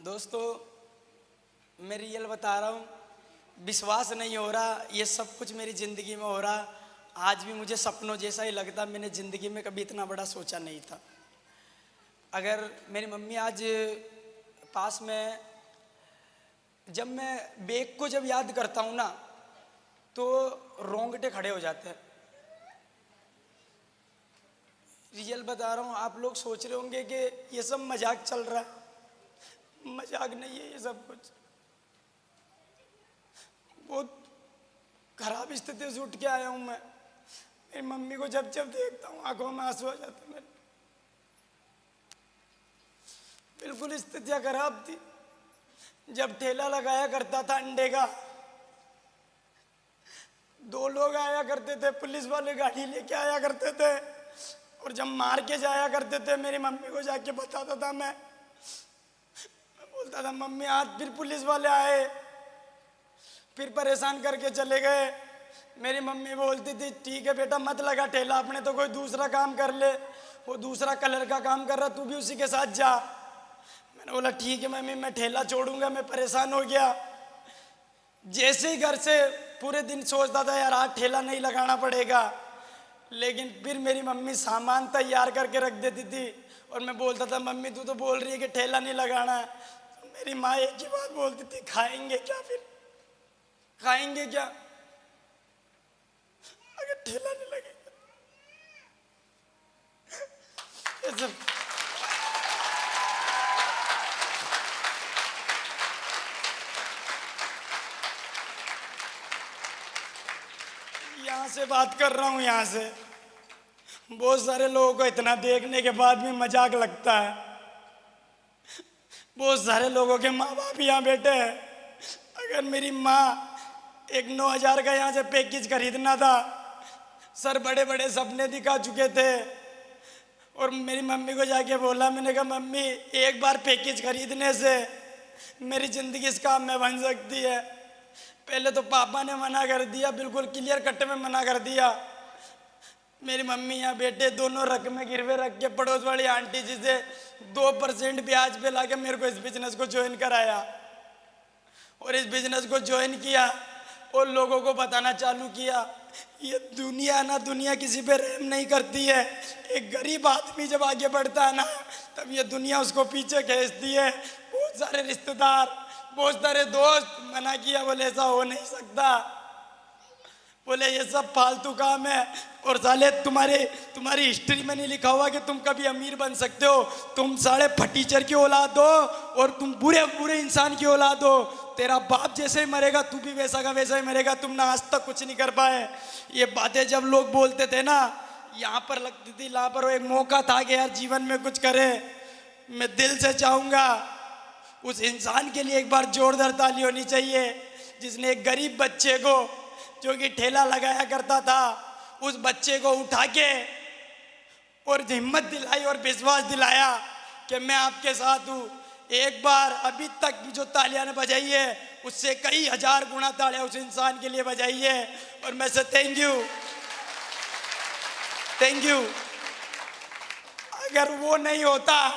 दोस्तों, मैं रियल बता रहा हूँ, विश्वास नहीं हो रहा ये सब कुछ मेरी ज़िंदगी में हो रहा। आज भी मुझे सपनों जैसा ही लगता। मैंने ज़िंदगी में कभी इतना बड़ा सोचा नहीं था। अगर मेरी मम्मी आज पास में, जब मैं बेग को जब याद करता हूँ ना तो रोंगटे खड़े हो जाते हैं। रियल बता रहा हूँ, आप लोग सोच रहे होंगे कि ये सब मजाक चल रहा है। मजाक नहीं है ये सब कुछ। बहुत खराब स्थिति से उठ के आया हूँ मैं। मेरी मम्मी को जब जब देखता हूँ आंखों में आंसू आ जाते हैं मेरे। बिल्कुल स्थितियाँ खराब थी। जब ठेला लगाया करता था अंडे का, 2 लोग आया करते थे, पुलिस वाले गाड़ी लेके आया करते थे, और जब मार के जाया करते थे मेरी मम्मी को जाके बताता था मैं बोलता था मम्मी आज फिर पुलिस वाले आए, फिर परेशान करके चले गए। मेरी मम्मी बोलती थी ठीक है बेटा मत लगा ठेला, अपने तो कोई दूसरा काम कर ले, वो दूसरा कलर का काम कर रहा तू भी उसी के साथ जा। मैंने बोला ठीक है मम्मी मैं ठेला छोड़ूंगा। मैं परेशान हो गया। जैसे ही घर से पूरे दिन सोचता था यार आज ठेला नहीं लगाना पड़ेगा, लेकिन फिर मेरी मम्मी सामान तैयार करके रख देती थी और मैं बोलता था मम्मी तू तो बोल रही है कि ठेला नहीं लगाना है। तो मेरी माँ एक ही बात बोलती थी खाएंगे क्या, फिर खाएंगे क्या अगर ठेला नहीं लगेगा। ये सब यहाँ से बात कर रहा हूँ, यहाँ से बहुत सारे लोगों को इतना देखने के बाद भी मजाक लगता है। बहुत सारे लोगों के माँ बाप यहाँ बैठे हैं। अगर मेरी माँ एक 9,000 का यहाँ से पैकेज खरीदना था, सर बड़े बड़े सपने दिखा चुके थे, और मेरी मम्मी को जाके बोला, मैंने कहा मम्मी एक बार पैकेज खरीदने से मेरी ज़िंदगी इस काम में बन सकती है। पहले तो पापा ने मना कर दिया, बिल्कुल क्लियर कट में मना कर दिया। मेरी मम्मी यहाँ बेटे दोनों रकमें गिरवे रख के पड़ोस वाली आंटी जी से 2% ब्याज पे लाके मेरे को इस बिजनेस को ज्वाइन कराया, और इस बिजनेस को ज्वाइन किया और लोगों को बताना चालू किया ये दुनिया ना, दुनिया किसी पे रहम नहीं करती है। एक गरीब आदमी जब आगे बढ़ता है ना तब ये दुनिया उसको पीछे खींचती है। बहुत सारे रिश्तेदार, बहुत सारे दोस्त मना किया, बोले ऐसा हो नहीं सकता, बोले ये सब फालतू काम है, और साले तुम्हारी हिस्ट्री में नहीं लिखा हुआ कि तुम कभी अमीर बन सकते हो। तुम साले फटीचर की औलाद हो और तुम बुरे बुरे इंसान की औलाद हो। तेरा बाप जैसे ही मरेगा तू भी वैसा का वैसा ही मरेगा। तुम ना आज तक कुछ नहीं कर पाए। ये बातें जब लोग बोलते थे ना, यहाँ पर लगती थी यहाँ पर एक मौका था कि यार जीवन में कुछ करे। मैं दिल से चाहूँगा उस इंसान के लिए एक बार जोरदार ताली होनी चाहिए जिसने एक गरीब बच्चे को जो कि ठेला लगाया करता था, उस बच्चे को उठा के और हिम्मत दिलाई और विश्वास दिलाया कि मैं आपके साथ हूँ। एक बार अभी तक भी जो तालियां ने बजाई है उससे कई हजार गुना तालियां उस इंसान के लिए बजाई है, और मैं से थैंक यू। अगर वो नहीं होता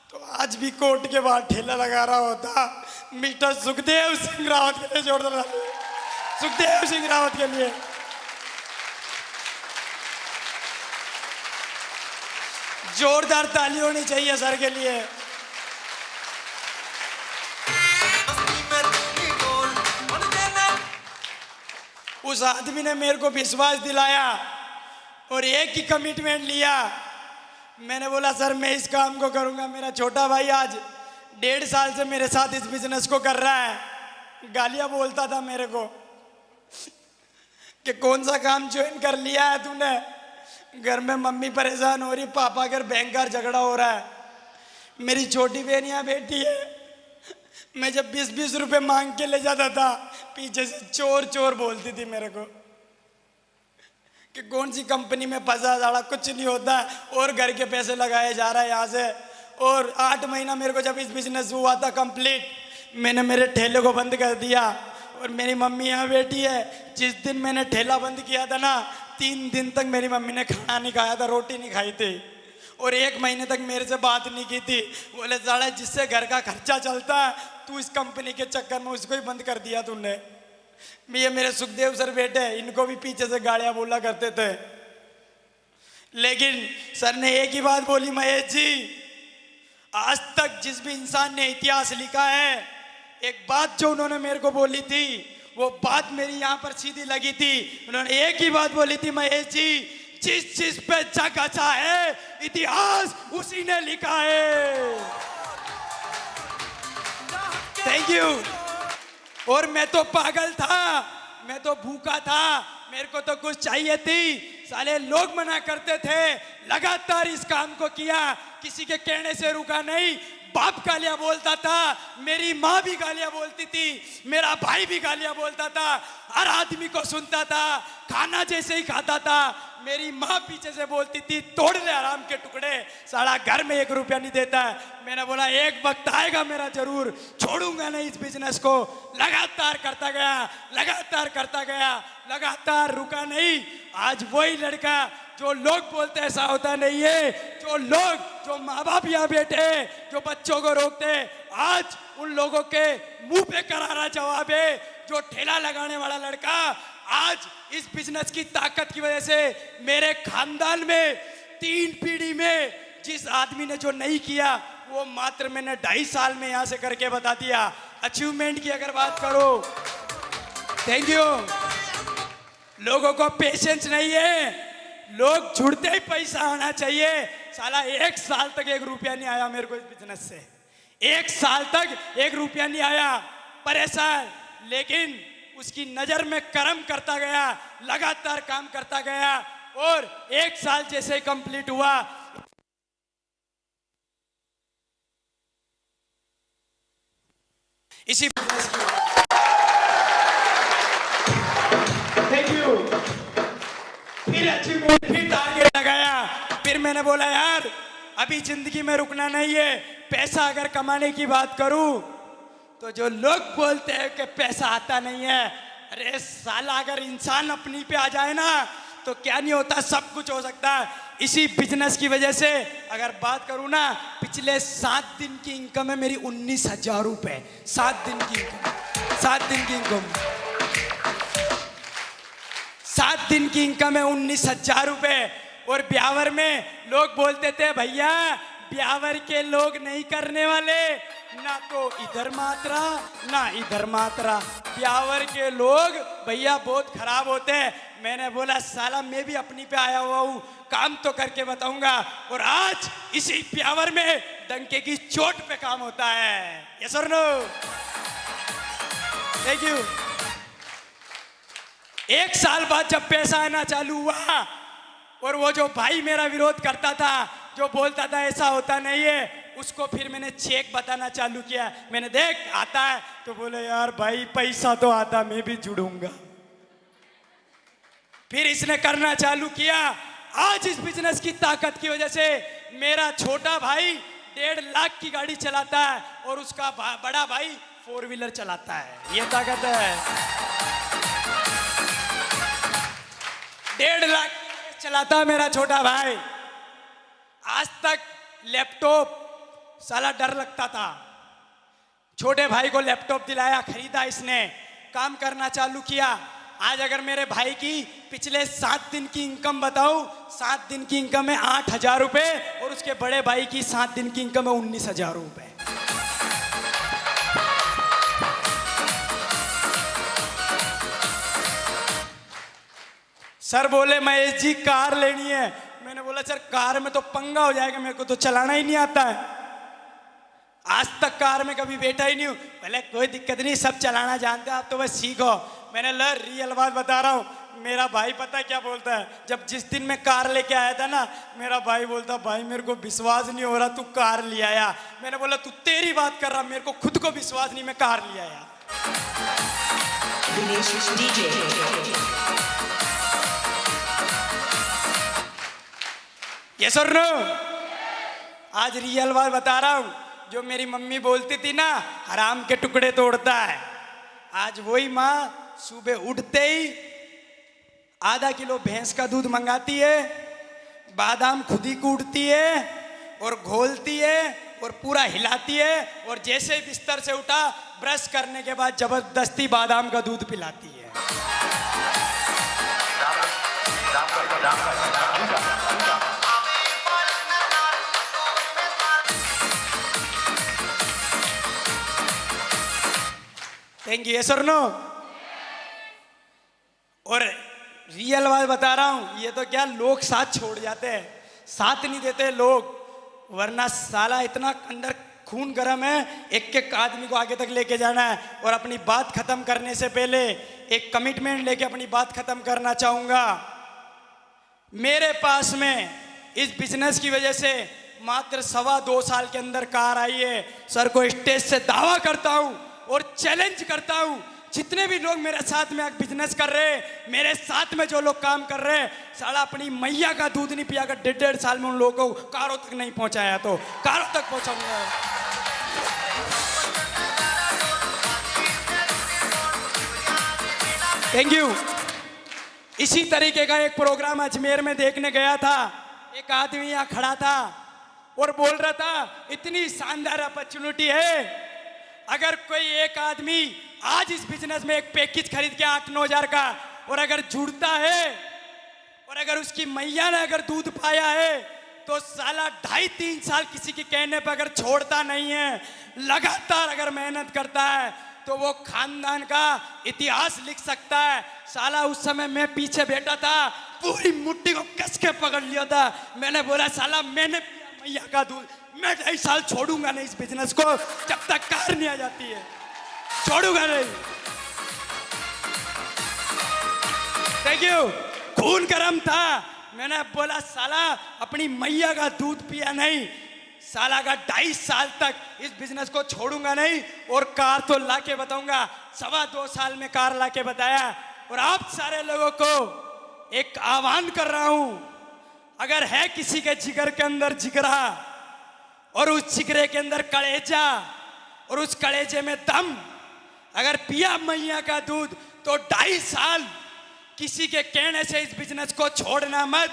तो आज भी कोर्ट के बाहर ठेला लगा रहा होता। मिस्टर सुखदेव सिंह रावत के लिए जोरदार, सुखदेव सिंह रावत के लिए। जोरदार ताली होनी चाहिए सर के लिए। उस आदमी ने मेरे को विश्वास दिलाया और एक ही कमिटमेंट लिया। मैंने बोला सर मैं इस काम को करूंगा। मेरा छोटा भाई आज 1.5 साल से मेरे साथ इस बिजनेस को कर रहा है। गालियां बोलता था मेरे को कि कौन सा काम ज्वाइन कर लिया है तूने। घर में मम्मी परेशान हो रही, पापा घर बैंक का झगड़ा हो रहा है, मेरी छोटी बहन यहाँ बैठी है। मैं जब 20-20 रुपए मांग के ले जाता था, पीछे से चोर चोर बोलती थी मेरे को कि कौन सी कंपनी में फंसा जाड़ा, कुछ नहीं होता, और घर के पैसे लगाए जा रहा है यहाँ से। और 8 महीना मेरे को जब इस बिजनेस हुआ था कंप्लीट, मैंने मेरे ठेले को बंद कर दिया। और मेरी मम्मी यहाँ बैठी है। जिस दिन मैंने ठेला बंद किया था ना, 3 दिन तक मेरी मम्मी ने खाना नहीं खाया था, रोटी नहीं खाई थी। और 1 महीने तक मेरे से बात नहीं की थी। बोले साला जिससे घर का खर्चा चलता है तू इस कंपनी के चक्कर में उसको ही बंद कर दिया तूने। ये मेरे सुखदेव सर बेटे, इनको भी पीछे से गालियां बोला करते थे, लेकिन सर ने एक ही बात बोली, महेश जी आज तक जिस भी इंसान ने इतिहास लिखा है, एक बात जो उन्होंने मेरे को बोली थी वो बात मेरी यहाँ पर सीधी लगी थी। उन्होंने एक ही बात बोली थी, महेश जी जिस चीज पे जग अच्छा है इतिहास उसी ने लिखा है। Thank you. और मैं तो पागल था, मैं तो भूखा था, मेरे को तो कुछ चाहिए थी। साले लोग मना करते थे, लगातार इस काम को किया, किसी के कहने से रुका नहीं। बाप गालियां बोलता था, मेरी माँ भी गालियां बोलती थी, मेरा भाई भी गालियां बोलता था, हर आदमी को सुनता था, खाना जैसे ही खाता था मेरी माँ पीछे से बोलती थी तोड़ ले आराम के टुकड़े, साला घर में 1 रुपया नहीं देता है। मैंने बोला एक वक्त आएगा मेरा जरूर, छोड़ूंगा नहीं इस बिजनेस को। लगातार करता गया, लगातार करता गया, लगातार रुका नहीं। आज वही लड़का जो लोग बोलते ऐसा होता नहीं है, जो माँ बाप यहाँ बैठे जो बच्चों को रोकते, आज उन लोगों के मुंह पे करारा जवाब है। जो ठेला लगाने वाला लड़का आज इस बिजनेस की ताकत की वजह से मेरे खानदान में 3 पीढ़ी में जिस आदमी ने जो नहीं किया वो मात्र मैंने 2.5 साल में यहां से करके बता दिया। अचीवमेंट की अगर बात करो, थैंक यू। लोगों को पेशेंस नहीं है, लोग जुड़ते ही पैसा आना चाहिए। साला 1 साल तक 1 रुपया नहीं आया मेरे को इस बिजनेस से, 1 साल तक 1 रुपया नहीं आया, परेशान। लेकिन उसकी नजर में कर्म करता गया, लगातार काम करता गया और 1 साल जैसे कंप्लीट हुआ, इसी थैंक यू। फिर अचीवमेंट, फिर टारगेट लगाया। फिर मैंने बोला यार अभी जिंदगी में रुकना नहीं है। पैसा अगर कमाने की बात करूं तो जो लोग बोलते हैं कि पैसा आता नहीं है, अरे साला अगर इंसान अपनी पे आ जाए ना तो क्या नहीं होता, सब कुछ हो सकता है। इसी बिजनेस की वजह से अगर बात करूं ना, पिछले 7 दिन की इनकम है मेरी 19,000 रुपए। 7 दिन की इनकम, 7 दिन की इनकम, 7 दिन की इनकम है 19,000 रुपए। और ब्यावर में लोग बोलते थे भैया ब्यावर के लोग नहीं करने वाले, ना तो इधर मात्रा ना इधर मात्रा, ब्यावर के लोग भैया बहुत खराब होते हैं। मैंने बोला साला मैं भी अपनी पे आया हुआ हूँ, काम तो करके बताऊंगा। और आज इसी ब्यावर में डंके की चोट पे काम होता है। यस और नो? Thank you. 1 साल बाद जब पैसा आना चालू हुआ और वो जो भाई मेरा विरोध करता था, जो बोलता था ऐसा होता नहीं है, उसको फिर मैंने चेक बताना चालू किया। मैंने देख आता है तो बोले यार भाई पैसा तो आता, मैं भी जुड़ूंगा। फिर इसने करना चालू किया। आज इस बिजनेस की ताकत की वजह से मेरा छोटा भाई 1.5 लाख की गाड़ी चलाता है और उसका बड़ा भाई 4 व्हीलर चलाता है। ये ताकत है। 1.5 लाख चलाता है मेरा छोटा भाई। आज तक लैपटॉप साला डर लगता था, छोटे भाई को लैपटॉप दिलाया, खरीदा, इसने काम करना चालू किया। आज अगर मेरे भाई की पिछले 7 दिन की इनकम बताऊं, 7 दिन की इनकम है 8,000 रुपए और उसके बड़े भाई की 7 दिन की इनकम है 19,000 रुपए। सर बोले महेश जी कार लेनी है। मैंने बोला सर कार में तो पंगा हो जाएगा, मेरे को तो चलाना ही नहीं आता है, आज तक कार में कभी बैठा ही नहीं हूँ। पहले कोई दिक्कत नहीं, सब चलाना जानते हैं, आप तो बस सीखो। मैंने रियल बात बता रहा हूँ, मेरा भाई पता है क्या बोलता है, जब जिस दिन मैं कार लेके आया था ना, मेरा भाई बोलता भाई मेरे को विश्वास नहीं हो रहा तू कार ले आया। मैंने बोला तू तेरी बात कर रहा, मेरे को खुद को विश्वास नहीं, मैं कार ले आया। यस और नो? आज रियल बात बता रहा हूँ, जो मेरी मम्मी बोलती थी ना हराम के टुकड़े तोड़ता है, आज वही माँ सुबह उठते ही आधा किलो भैंस का दूध मंगाती है, बादाम खुद ही कूटती है और घोलती है और पूरा हिलाती है, और जैसे ही बिस्तर से उठा ब्रश करने के बाद जबरदस्ती बादाम का दूध पिलाती है। Thank you. Sir no. और रियल बात बता रहा हूं, ये तो क्या लोग साथ छोड़ जाते हैं, साथ नहीं देते लोग, वरना साला इतना अंदर खून गर्म है, एक एक आदमी को आगे तक लेके जाना है। और अपनी बात खत्म करने से पहले एक कमिटमेंट लेके अपनी बात खत्म करना चाहूंगा। मेरे पास में इस बिजनेस की वजह से मात्र 2.25 साल के अंदर कार आई है। सर को स्टेज से दावा करता हूं और चैलेंज करता हूं, जितने भी लोग मेरे साथ में बिजनेस कर रहे हैं, मेरे साथ में जो लोग काम कर रहे हैं, साला अपनी मैया का दूध नहीं पिया कर 1.5 साल में उन लोगों को कारों तक नहीं पहुंचाया तो कारों तक पहुंचाऊंगा। Thank you. इसी तरीके का एक प्रोग्राम अजमेर में देखने गया था। एक आदमी यहाँ खड़ा था और बोल रहा था, इतनी शानदार अपॉर्चुनिटी है, अगर कोई एक आदमी आज इस बिजनेस में एक पैकेज खरीद के 8-9 हजार का, और अगर जुड़ता है और अगर उसकी मैया ने अगर दूध पाया है, तो साला 2.5-3 साल किसी के कहने पर अगर छोड़ता नहीं है, लगातार अगर मेहनत करता है, तो वो खानदान का इतिहास लिख सकता है। साला उस समय मैं पीछे बैठा था, पूरी मुट्ठी को कस के पकड़ लिया था। मैंने बोला, साला मैंने पिया मैया का दूध, मैं 2.5 साल छोड़ूंगा नहीं इस बिजनेस को, जब तक कार नहीं आ जाती है, छोड़ूंगा नहीं। Thank you. खून गर्म था, मैंने बोला साला अपनी मैया का दूध पिया नहीं, साला का 2.5 साल तक इस बिजनेस को छोड़ूंगा नहीं, और कार तो लाके बताऊंगा। 2.25 साल में कार लाके बताया। और आप सारे लोगों को एक आह्वान कर रहा हूं, अगर है किसी के जिगर के अंदर जिगरा और उस जिगरे के अंदर कलेजा और उस कलेजे में दम, अगर पिया मैया का दूध, तो 2.5 साल किसी के कहने से इस बिजनेस को छोड़ना मत।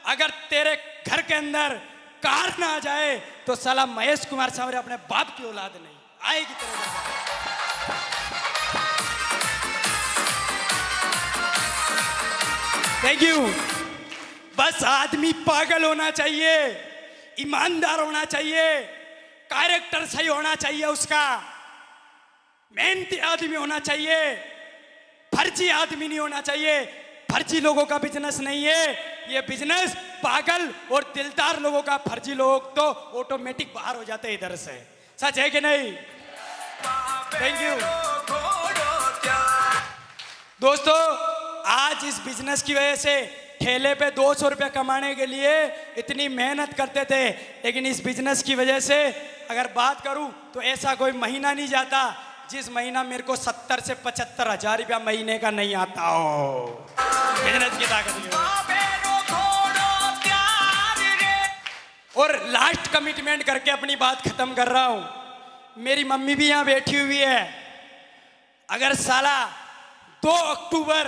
अगर तेरे घर के अंदर कार ना आ जाए, तो साला महेश कुमार सावरे अपने बाप की औलाद नहीं आएगी तेरे घर। Thank you. बस आदमी पागल होना चाहिए, ईमानदार होना चाहिए, कैरेक्टर सही होना चाहिए, उसका मेहनती आदमी होना चाहिए, फर्जी आदमी नहीं होना चाहिए। फर्जी लोगों का बिजनेस नहीं है ये बिजनेस, पागल और दिलदार लोगों का। फर्जी लोग तो ऑटोमेटिक बाहर हो जाते हैं इधर से। सच है कि नहीं? थैंक यू दोस्तों। आज इस बिजनेस की वजह से ठेले पे 200 रुपये कमाने के लिए इतनी मेहनत करते थे, लेकिन इस बिजनेस की वजह से अगर बात करूं तो ऐसा कोई महीना नहीं जाता जिस महीना मेरे को 70 से 75 हजार रुपया महीने का नहीं आता हो। बिजनेस की ताकत। और लास्ट कमिटमेंट करके अपनी बात खत्म कर रहा हूं। मेरी मम्मी भी यहां बैठी हुई है। अगर साला 2 अक्टूबर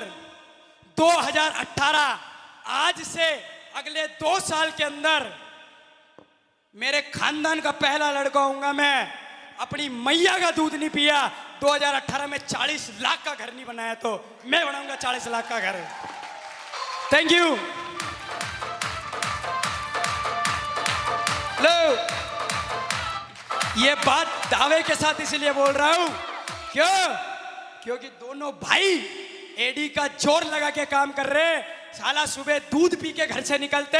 2018 आज से अगले 2 साल के अंदर मेरे खानदान का पहला लड़का होऊंगा मैं, अपनी मैया का दूध नहीं पिया, 2018 में 40 लाख का घर नहीं बनाया, तो मैं बनाऊंगा 40 लाख का घर। Thank you. लो, ये बात दावे के साथ इसलिए बोल रहा हूं, क्योंकि दोनों भाई एडी का जोर लगा के काम कर रहे। साला सुबह दूध पी के घर से निकलते,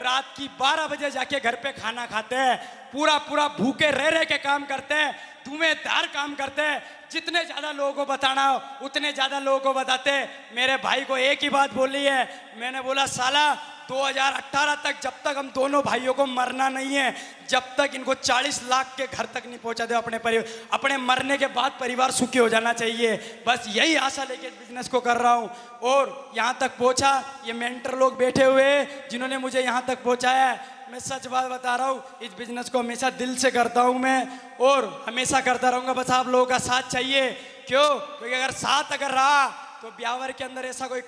रात की 12 बजे जाके घर पे खाना खाते हैं, पूरा भूखे रह के काम करते हैं, धुएंधार काम करते हैं। जितने ज्यादा लोगों को बताना हो उतने ज्यादा लोगों को बताते। मेरे भाई को एक ही बात बोली है, मैंने बोला साला 2018 तक जब तक हम दोनों भाइयों को मरना नहीं है, जब तक इनको 40 लाख के घर तक नहीं पहुंचा दे अपने परिवार, अपने मरने के बाद परिवार सुखी हो जाना चाहिए। बस यही आशा लेके बिजनेस को कर रहा हूं और यहां तक पहुंचा। ये मेंटर लोग बैठे हुए जिन्होंने मुझे यहां तक पहुंचाया है। मैं सच बात बता रहा हूँ, इस बिजनेस को हमेशा दिल से करता हूँ मैं और हमेशा करता रहूँगा। बस आप लोगों का साथ चाहिए। क्योंकि अगर साथ अगर रहा तो ब्यावर के अंदर ऐसा कोई